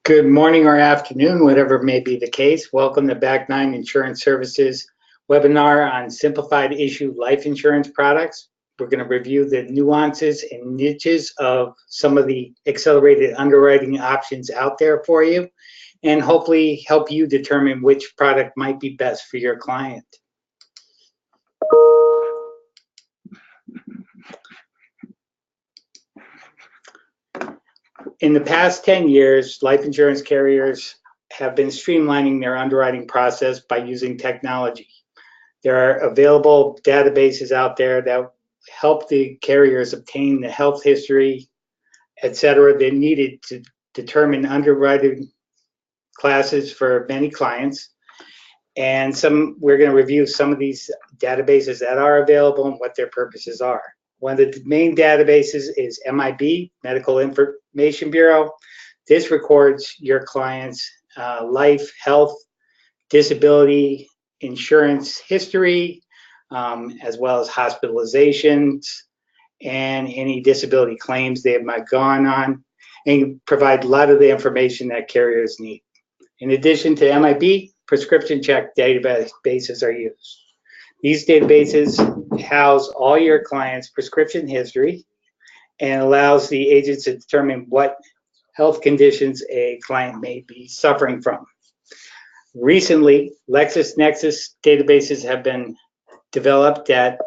Good morning or afternoon, whatever may be the case. Welcome to Back Nine Insurance Services webinar on simplified issue life insurance products. We're going to review the nuances and niches of some of the accelerated underwriting options out there for you, and hopefully help you determine which product might be best for your client. In the past 10 years, life insurance carriers have been streamlining their underwriting process by using technology. There are available databases out there that help the carriers obtain the health history, etc., they needed to determine underwriting classes for many clients. And we're going to review some of these databases that are available and what their purposes are. One of the main databases is MIB, Medical Information Bureau. This records your client's life, health, disability, insurance history, as well as hospitalizations and any disability claims they might have gone on, and provide a lot of the information that carriers need. In addition to MIB, prescription check databases are used. These databases house all your clients' prescription history and allows the agents to determine what health conditions a client may be suffering from. Recently, LexisNexis databases have been developed that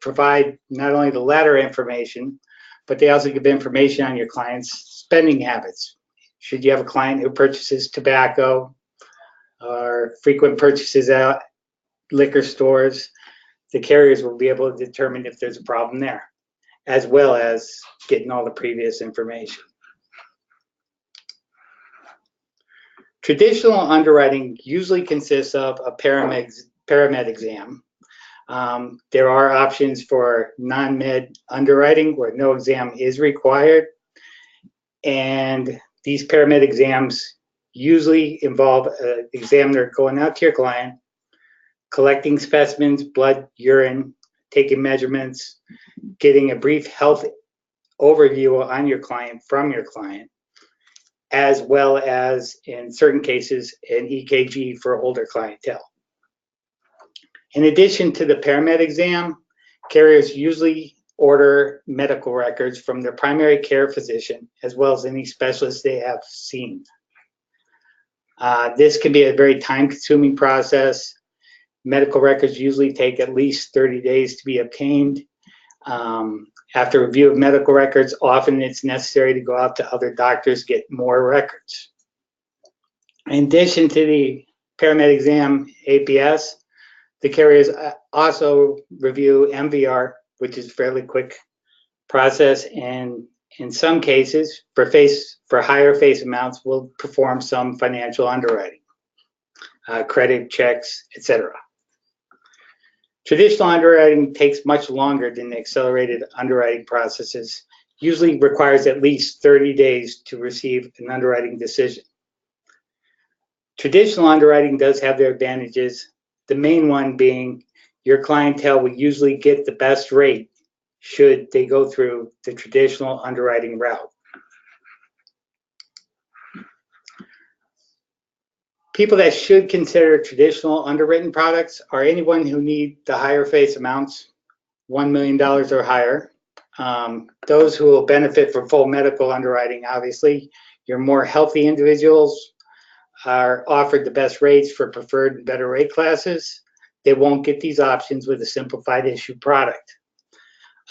provide not only the latter information, but they also give information on your client's spending habits. Should you have a client who purchases tobacco or frequent purchases at liquor stores, the carriers will be able to determine if there's a problem there, as well as getting all the previous information. Traditional underwriting usually consists of a paramed exam. There are options for non-med underwriting where no exam is required, and these paramed exams usually involve an examiner going out to your client, collecting specimens, blood, urine, taking measurements, getting a brief health overview on your client from your client, as well as, in certain cases, an EKG for older clientele. In addition to the paramed exam, carriers usually order medical records from their primary care physician, as well as any specialist they have seen. This can be a very time-consuming process. Medical records usually take at least 30 days to be obtained. After review of medical records, often it's necessary to go out to other doctors, get more records. In addition to the paramed exam APS, the carriers also review MVR, which is a fairly quick process, and in some cases, for higher face amounts, will perform some financial underwriting, credit checks, etc. Traditional underwriting takes much longer than the accelerated underwriting processes, usually requires at least 30 days to receive an underwriting decision. Traditional underwriting does have their advantages, the main one being your clientele will usually get the best rate should they go through the traditional underwriting route. People that should consider traditional underwritten products are anyone who need the higher face amounts, $1 million or higher. Those who will benefit from full medical underwriting, obviously. Your more healthy individuals are offered the best rates for preferred and better rate classes. They won't get these options with a simplified issue product.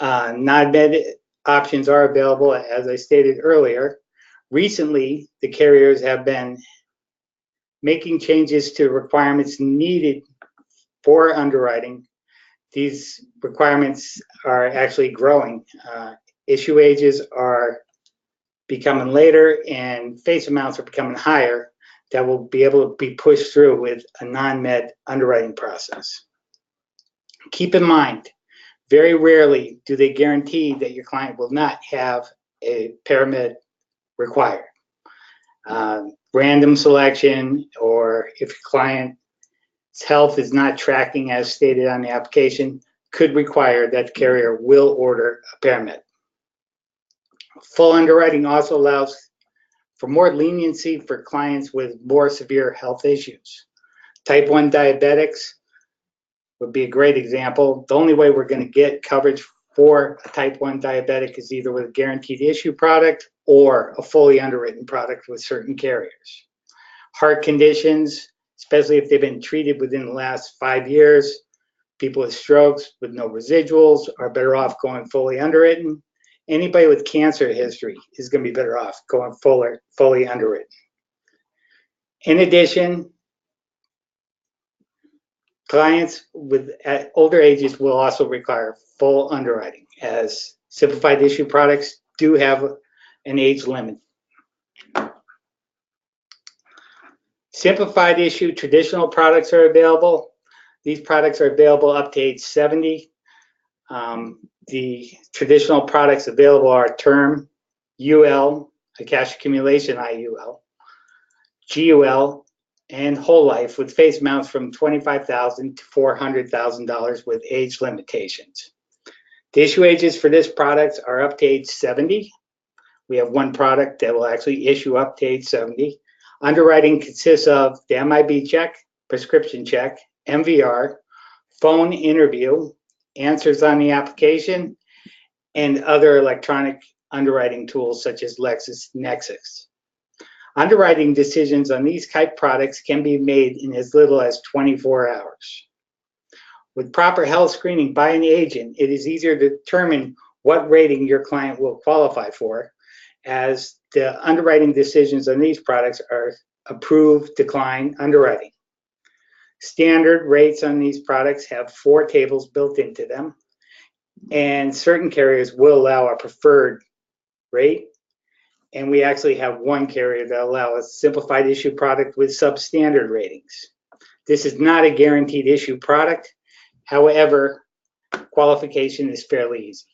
Non-med options are available, as I stated earlier. Recently, the carriers have been making changes to requirements needed for underwriting. These requirements are actually growing. Issue ages are becoming later and face amounts are becoming higher that will be able to be pushed through with a non-med underwriting process. Keep in mind, very rarely do they guarantee that your client will not have a paramed required. Random selection, or if your client's health is not tracking as stated on the application, could require that the carrier will order a paramed. Full underwriting also allows for more leniency for clients with more severe health issues. Type 1 diabetics would be a great example. The only way we're going to get coverage for a type 1 diabetic is either with a guaranteed issue product or a fully underwritten product with certain carriers. Heart conditions, especially if they've been treated within the last 5 years, people with strokes with no residuals are better off going fully underwritten. Anybody with cancer history is going to be better off going fully underwritten. In addition, clients at older ages will also require full underwriting, as simplified issue products do have an age limit. Simplified issue traditional products are available. These products are available up to age 70. The traditional products available are term, UL, a cash accumulation IUL, GUL, and whole life with face amounts from $25,000 to $400,000 with age limitations. The issue ages for this product are up to age 70. We have one product that will actually issue up to age 70. Underwriting consists of the MIB check, prescription check, MVR, phone interview, answers on the application, and other electronic underwriting tools such as LexisNexis. Underwriting decisions on these type products can be made in as little as 24 hours. With proper health screening by an agent, it is easier to determine what rating your client will qualify for, as the underwriting decisions on these products are approve, decline underwriting. Standard rates on these products have 4 tables built into them, and certain carriers will allow a preferred rate, and we actually have one carrier that allows a simplified issue product with substandard ratings. This is not a guaranteed issue product. However, qualification is fairly easy.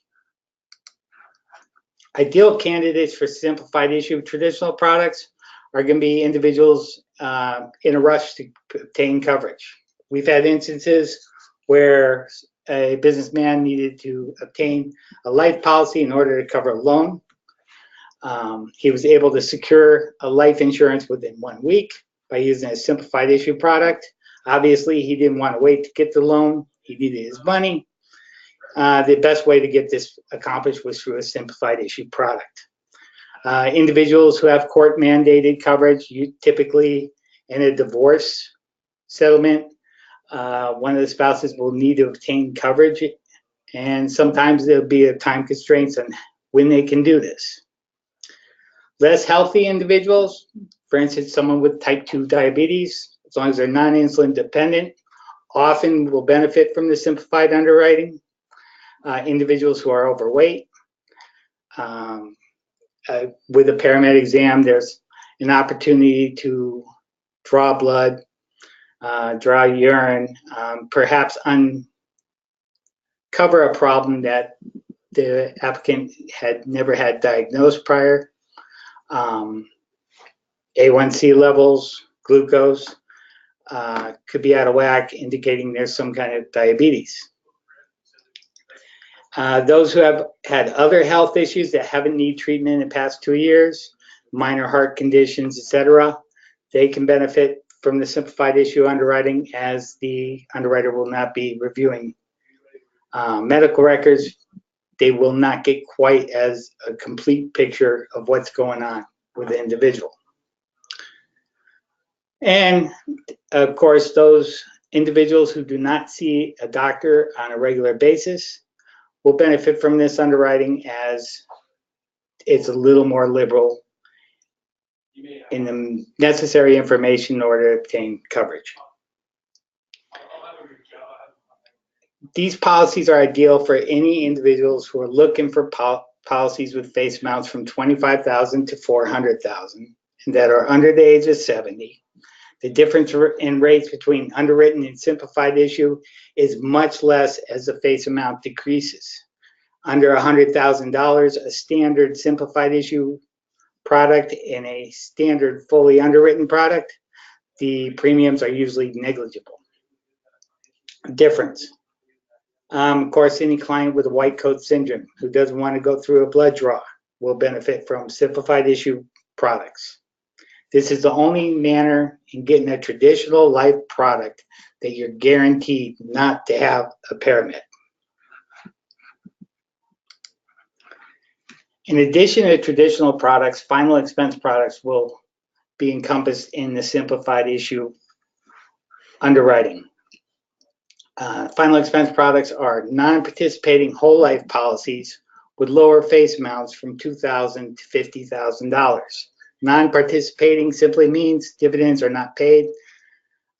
Ideal candidates for simplified issue traditional products are going to be individuals in a rush to obtain coverage. We've had instances where a businessman needed to obtain a life policy in order to cover a loan. He was able to secure a life insurance within 1 week by using a simplified issue product. Obviously, he didn't want to wait to get the loan. He needed his money. The best way to get this accomplished was through a simplified issue product. Individuals who have court mandated coverage, typically in a divorce settlement, one of the spouses will need to obtain coverage, and sometimes there'll be a time constraints on when they can do this. Less healthy individuals, for instance, someone with type 2 diabetes, as long as they're non-insulin dependent, often will benefit from the simplified underwriting. Individuals who are overweight, with a paramed exam, there's an opportunity to draw blood, draw urine, perhaps uncover a problem that the applicant had never had diagnosed prior. A1C levels, glucose, could be out of whack, indicating there's some kind of diabetes. Those who have had other health issues that haven't needed treatment in the past 2 years, minor heart conditions, etc., they can benefit from the simplified issue underwriting, as the underwriter will not be reviewing medical records. They will not get quite as a complete picture of what's going on with the individual. And of course, those individuals who do not see a doctor on a regular basis will benefit from this underwriting, as it's a little more liberal in the necessary information in order to obtain coverage. These policies are ideal for any individuals who are looking for policies with face amounts from $25,000 to $400,000 and that are under the age of 70. The difference in rates between underwritten and simplified issue is much less as the face amount decreases. Under $100,000, a standard simplified issue product and a standard fully underwritten product, the premiums are usually negligible. Difference. Of course, any client with a white coat syndrome who doesn't want to go through a blood draw will benefit from simplified issue products. This is the only manner in getting a traditional life product that you're guaranteed not to have a paramet. In addition to traditional products, final expense products will be encompassed in the simplified issue underwriting. Final expense products are non-participating whole life policies with lower face amounts from $2,000 to $50,000. Non-participating simply means dividends are not paid.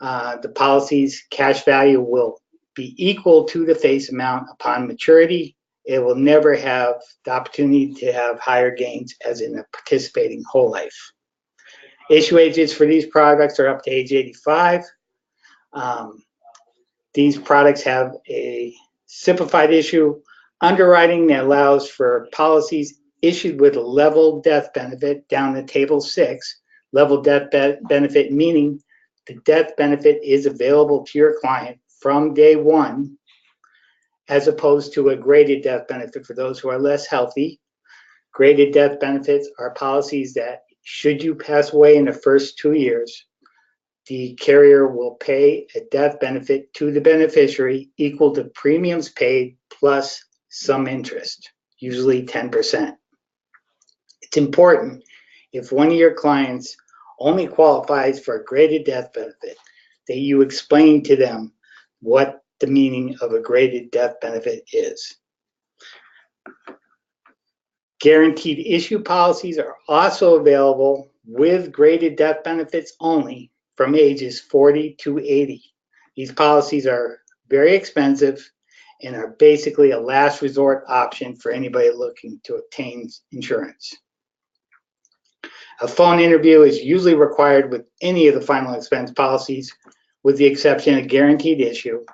The policy's cash value will be equal to the face amount upon maturity. It will never have the opportunity to have higher gains as in a participating whole life. Issue ages for these products are up to age 85. These products have a simplified issue underwriting that allows for policies issued with a level death benefit down to table 6. Level death benefit meaning the death benefit is available to your client from day one, as opposed to a graded death benefit for those who are less healthy. Graded death benefits are policies that, should you pass away in the first 2 years, the carrier will pay a death benefit to the beneficiary equal to premiums paid plus some interest, usually 10%. It's important, if one of your clients only qualifies for a graded death benefit, that you explain to them what the meaning of a graded death benefit is. Guaranteed issue policies are also available with graded death benefits only from ages 40 to 80. These policies are very expensive and are basically a last resort option for anybody looking to obtain insurance. A phone interview is usually required with any of the final expense policies, with the exception of guaranteed issue,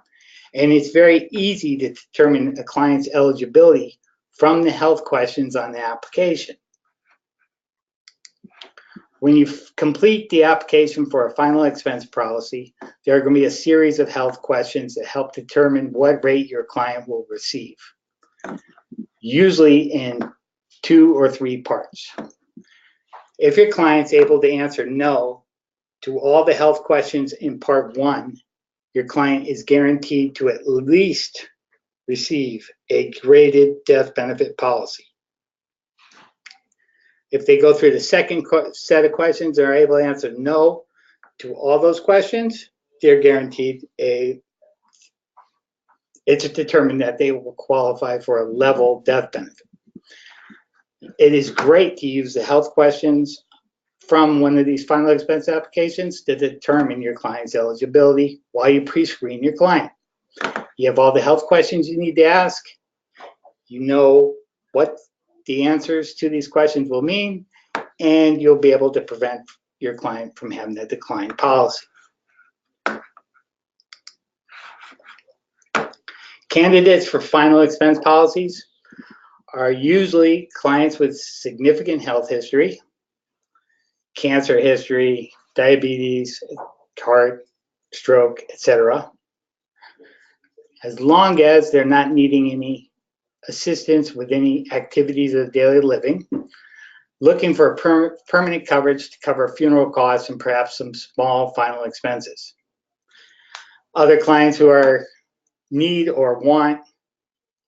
and it's very easy to determine a client's eligibility from the health questions on the application. When you complete the application for a final expense policy, there are going to be a series of health questions that help determine what rate your client will receive, usually in 2 or 3 parts. If your client's able to answer no to all the health questions in part 1, your client is guaranteed to at least receive a graded death benefit policy. If they go through the second set of questions and are able to answer no to all those questions, they're guaranteed it's determined that they will qualify for a level death benefit. It is great to use the health questions from one of these final expense applications to determine your client's eligibility while you pre-screen your client. You have all the health questions you need to ask. You know what the answers to these questions will mean, and you'll be able to prevent your client from having a declined policy. Candidates for final expense policies are usually clients with significant health history, cancer history, diabetes, heart, stroke, etc. As long as they're not needing any assistance with any activities of daily living, looking for permanent coverage to cover funeral costs and perhaps some small final expenses. Other clients who are need or want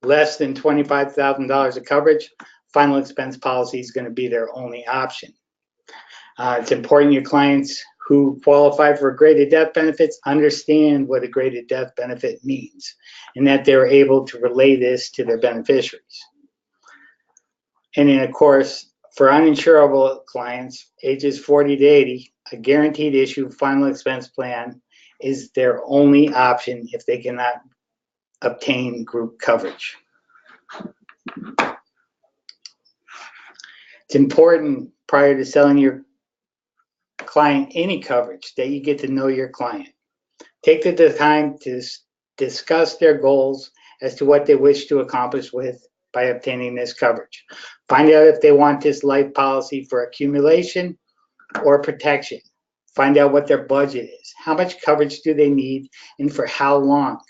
less than $25,000 of coverage, final expense policy is going to be their only option. It's important your clients who qualify for graded death benefits understand what a graded death benefit means and that they're able to relay this to their beneficiaries. And then, of course, for uninsurable clients, ages 40 to 80, a guaranteed issue final expense plan is their only option if they cannot obtain group coverage. It's important prior to selling your client any coverage that you get to know your client. Take the time to discuss their goals as to what they wish to accomplish by obtaining this coverage. Find out if they want this life policy for accumulation or protection. Find out what their budget is. How much coverage do they need and for how long?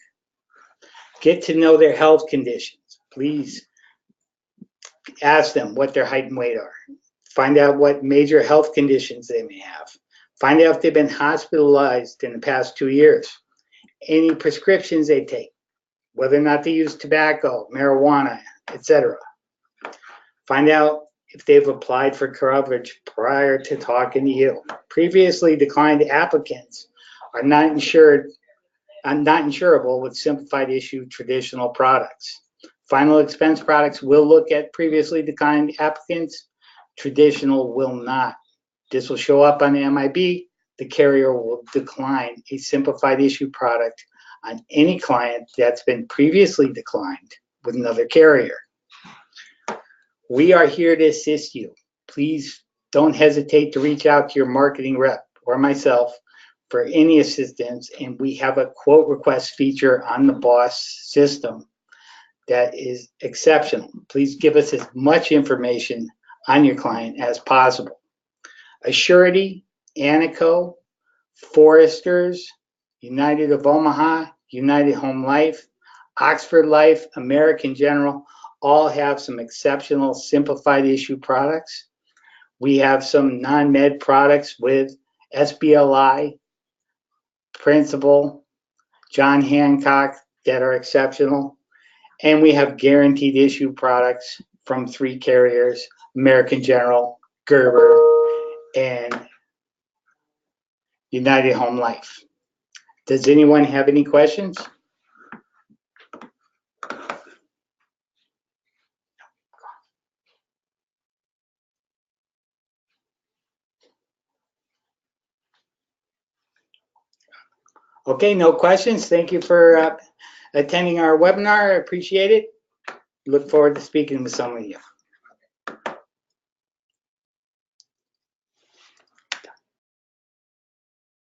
Get to know their health conditions. Please ask them what their height and weight are. Find out what major health conditions they may have. Find out if they've been hospitalized in the past 2 years. Any prescriptions they take, whether or not they use tobacco, marijuana, etc. Find out if they've applied for coverage prior to talking to you. Previously declined applicants are not insurable with simplified issue traditional products. Final expense products will look at previously declined applicants. Traditional will not. This will show up on the MIB. The carrier will decline a simplified issue product on any client that's been previously declined with another carrier. We are here to assist you. Please don't hesitate to reach out to your marketing rep or myself for any assistance, and we have a quote request feature on the BOSS system that is exceptional. Please give us as much information on your client as possible. Assurity, Anico, Foresters, United of Omaha, United Home Life, Oxford Life, American General, all have some exceptional simplified issue products. We have some non-med products with SBLI, Principal, John Hancock that are exceptional. And we have guaranteed issue products from 3 carriers, American General, Gerber, and United Home Life. Does anyone have any questions? Okay, no questions. Thank you for attending our webinar. I appreciate it. Look forward to speaking with some of you.